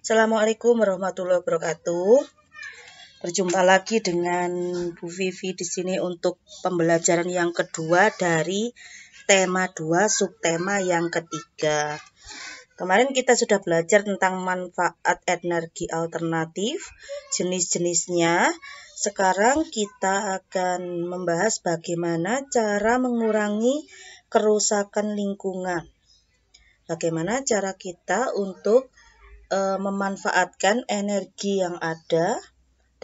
Assalamualaikum warahmatullahi wabarakatuh. Berjumpa lagi dengan Bu Vivi di sini untuk pembelajaran yang kedua dari tema 2 subtema yang ketiga. Kemarin kita sudah belajar tentang manfaat energi alternatif, jenis-jenisnya. Sekarang kita akan membahas bagaimana cara mengurangi kerusakan lingkungan. Bagaimana cara kita untuk memanfaatkan energi yang ada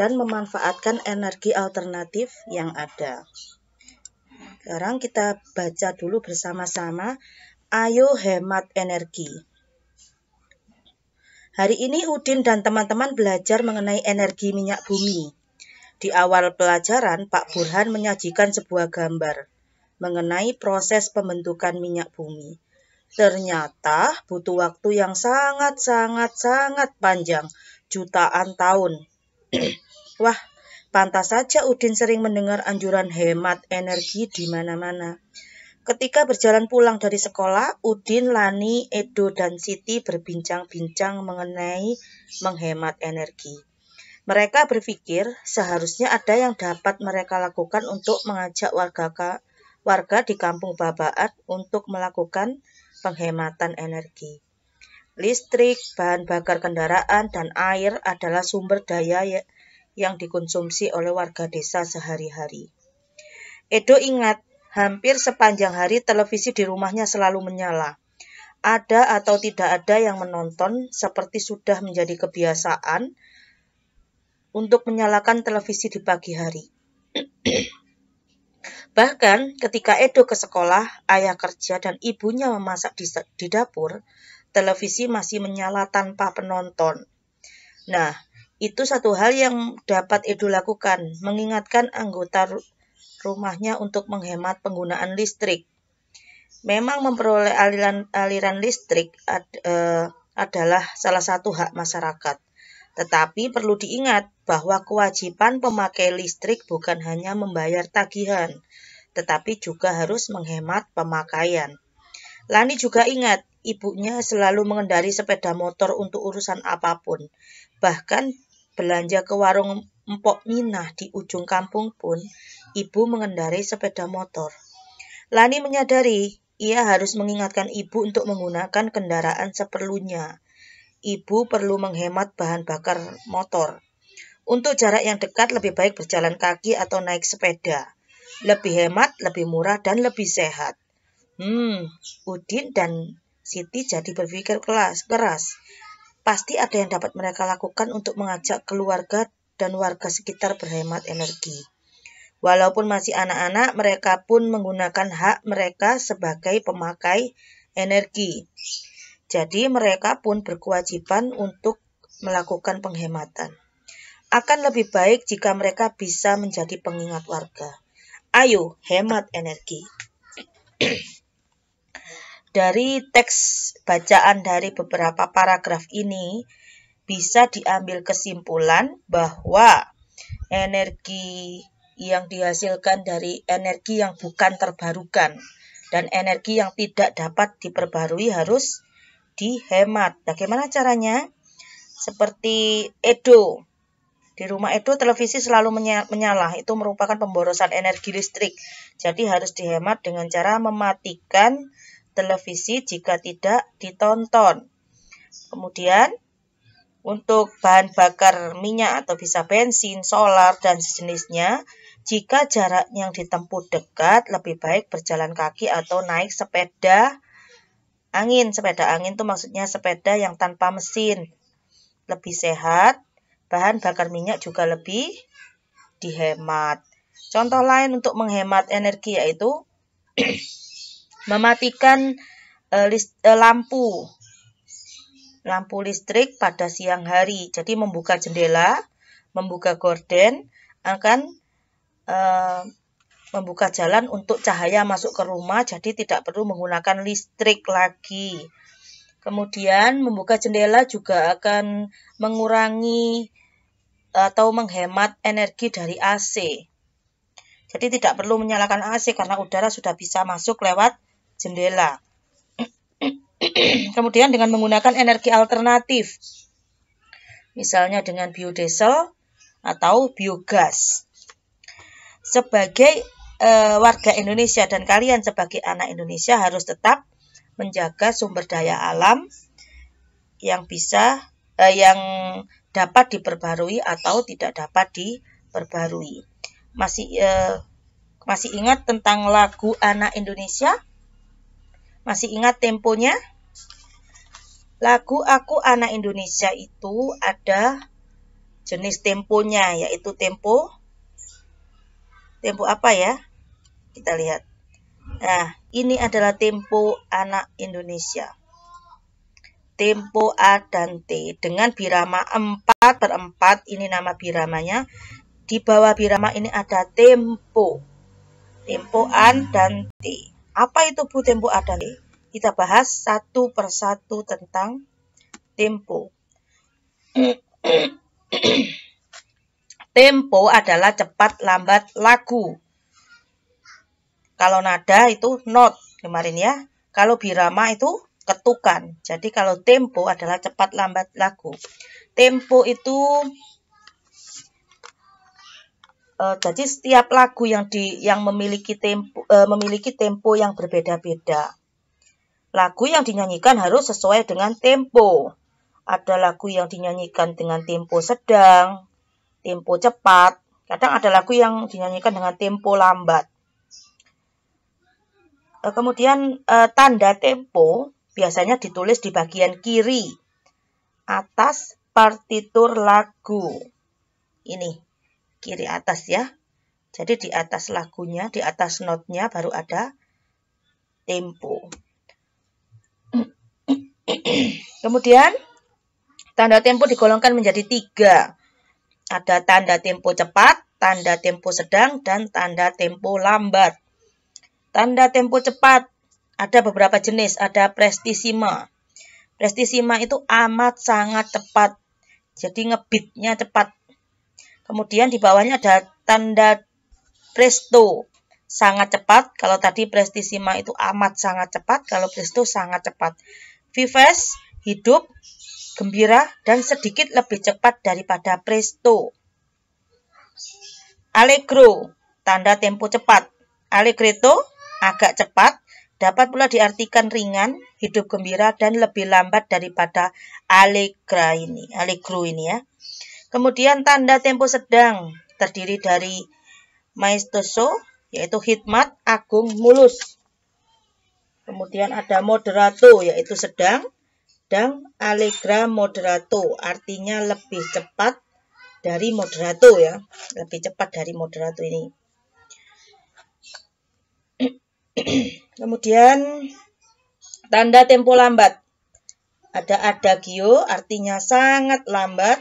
dan memanfaatkan energi alternatif yang ada. Sekarang kita baca dulu bersama-sama. Ayo hemat energi. Hari ini Udin dan teman-teman belajar mengenai energi minyak bumi. Di awal pelajaran, Pak Burhan menyajikan sebuah gambar mengenai proses pembentukan minyak bumi. Ternyata butuh waktu yang sangat panjang, jutaan tahun. Wah, pantas saja Udin sering mendengar anjuran hemat energi di mana-mana. Ketika berjalan pulang dari sekolah, Udin, Lani, Edo, dan Siti berbincang-bincang mengenai menghemat energi. Mereka berpikir seharusnya ada yang dapat mereka lakukan untuk mengajak warga di kampung Babaat untuk melakukan penghematan energi. Listrik, bahan bakar kendaraan, dan air adalah sumber daya yang dikonsumsi oleh warga desa sehari-hari. Edo ingat, hampir sepanjang hari televisi di rumahnya selalu menyala. Ada atau tidak ada yang menonton, seperti sudah menjadi kebiasaan untuk menyalakan televisi di pagi hari. Bahkan ketika Edo ke sekolah, ayah kerja, dan ibunya memasak di dapur, televisi masih menyala tanpa penonton. Nah, itu satu hal yang dapat Edo lakukan, mengingatkan anggota rumahnya untuk menghemat penggunaan listrik. Memang memperoleh aliran listrik adalah salah satu hak masyarakat. Tetapi perlu diingat bahwa kewajiban pemakai listrik bukan hanya membayar tagihan, tetapi juga harus menghemat pemakaian. Lani juga ingat, ibunya selalu mengendarai sepeda motor untuk urusan apapun. Bahkan belanja ke warung Empok Minah di ujung kampung pun, ibu mengendarai sepeda motor. Lani menyadari, ia harus mengingatkan ibu untuk menggunakan kendaraan seperlunya. Ibu perlu menghemat bahan bakar motor. Untuk jarak yang dekat lebih baik berjalan kaki atau naik sepeda. Lebih hemat, lebih murah, dan lebih sehat. Udin dan Siti jadi berpikir keras. Pasti ada yang dapat mereka lakukan untuk mengajak keluarga dan warga sekitar berhemat energi. Walaupun masih anak-anak, mereka pun menggunakan hak mereka sebagai pemakai energi. Jadi mereka pun berkewajiban untuk melakukan penghematan. Akan lebih baik jika mereka bisa menjadi pengingat warga. Ayo hemat energi. Dari teks bacaan dari beberapa paragraf ini bisa diambil kesimpulan bahwa energi yang dihasilkan dari energi yang bukan terbarukan dan energi yang tidak dapat diperbarui harus dihemat. Bagaimana caranya? Seperti Edo. Di rumah Edo televisi selalu menyala. Itu merupakan pemborosan energi listrik. Jadi harus dihemat dengan cara mematikan televisi jika tidak ditonton. Kemudian untuk bahan bakar minyak atau bisa bensin, solar, dan sejenisnya, jika jarak yang ditempuh dekat, lebih baik berjalan kaki atau naik sepeda angin. Sepeda angin itu maksudnya sepeda yang tanpa mesin. Lebih sehat, bahan bakar minyak juga lebih dihemat. Contoh lain untuk menghemat energi yaitu mematikan lampu listrik pada siang hari. Jadi membuka jendela, membuka gorden akan membuka jalan untuk cahaya masuk ke rumah, jadi tidak perlu menggunakan listrik lagi. Kemudian membuka jendela juga akan mengurangi atau menghemat energi dari AC. Jadi tidak perlu menyalakan AC karena udara sudah bisa masuk lewat jendela. Kemudian dengan menggunakan energi alternatif. misalnya dengan biodiesel atau biogas. Sebagai warga Indonesia dan kalian sebagai anak Indonesia harus tetap menjaga sumber daya alam yang yang dapat diperbarui atau tidak dapat diperbarui. Masih ingat tentang lagu Anak Indonesia? Masih ingat temponya? Lagu Aku Anak Indonesia itu ada jenis temponya, yaitu tempo apa ya? Kita lihat. Nah, ini adalah tempo Anak Indonesia. Tempo A dan T dengan birama 4/4, ini nama biramanya. Di bawah birama ini ada tempo. Tempo A dan T. Apa itu Bu tempo A dan T? Kita bahas satu persatu tentang tempo. Tempo adalah cepat lambat lagu. Kalau nada itu not kemarin ya. Kalau birama itu ketukan. Jadi kalau tempo adalah cepat lambat lagu. Tempo itu jadi setiap lagu yang memiliki tempo yang berbeda-beda. Lagu yang dinyanyikan harus sesuai dengan tempo. Ada lagu yang dinyanyikan dengan tempo sedang, tempo cepat. Kadang ada lagu yang dinyanyikan dengan tempo lambat. Kemudian tanda tempo biasanya ditulis di bagian kiri atas partitur lagu. Ini kiri atas ya. Jadi di atas lagunya, di atas notnya baru ada tempo. Kemudian tanda tempo digolongkan menjadi 3. Ada tanda tempo cepat, tanda tempo sedang, dan tanda tempo lambat. Tanda tempo cepat ada beberapa jenis. Ada prestissima. Prestissima itu amat sangat cepat. Jadi ngebitnya cepat. Kemudian di bawahnya ada tanda presto. Sangat cepat. Kalau tadi prestissima itu amat sangat cepat. Kalau presto sangat cepat. Vives, hidup, gembira, dan sedikit lebih cepat daripada presto. Allegro, tanda tempo cepat. Allegretto, agak cepat. Dapat pula diartikan ringan, hidup gembira, dan lebih lambat daripada allegro ini ya. Kemudian tanda tempo sedang terdiri dari maestoso, yaitu hikmat, agung, mulus. Kemudian ada moderato, yaitu sedang, dan allegra moderato, artinya lebih cepat dari moderato ya, lebih cepat dari moderato ini. Kemudian tanda tempo lambat. Ada adagio, artinya sangat lambat.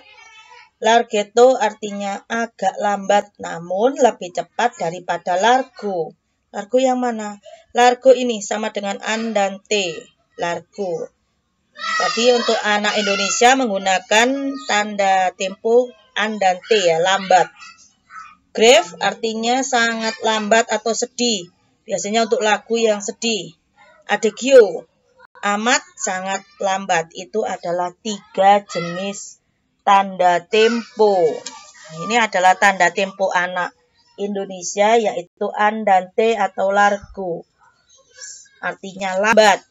Larghetto artinya agak lambat, namun lebih cepat daripada largo. Largo yang mana? Largo ini sama dengan andante. Largo. Tadi untuk anak Indonesia menggunakan tanda tempo andante ya, lambat. Grave artinya sangat lambat atau sedih. Biasanya untuk lagu yang sedih. Adagio, amat sangat lambat. Itu adalah 3 jenis tanda tempo. Ini adalah tanda tempo anak Indonesia, yaitu andante atau largo. Artinya lambat.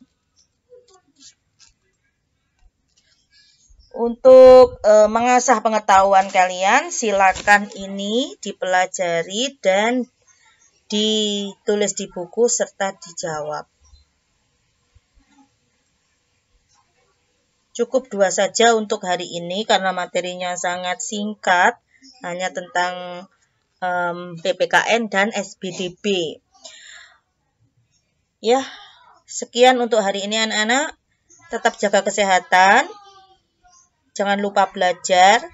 Untuk mengasah pengetahuan kalian, silakan ini dipelajari dan ditulis di buku serta dijawab. Cukup 2 saja untuk hari ini karena materinya sangat singkat, hanya tentang PPKN dan SBDB. Ya, sekian untuk hari ini anak-anak. Tetap jaga kesehatan. Jangan lupa belajar.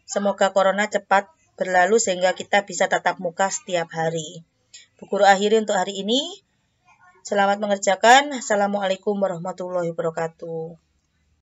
Semoga corona cepat berlalu sehingga kita bisa tatap muka setiap hari. Bu Guru akhiri untuk hari ini. Selamat mengerjakan. Assalamualaikum warahmatullahi wabarakatuh.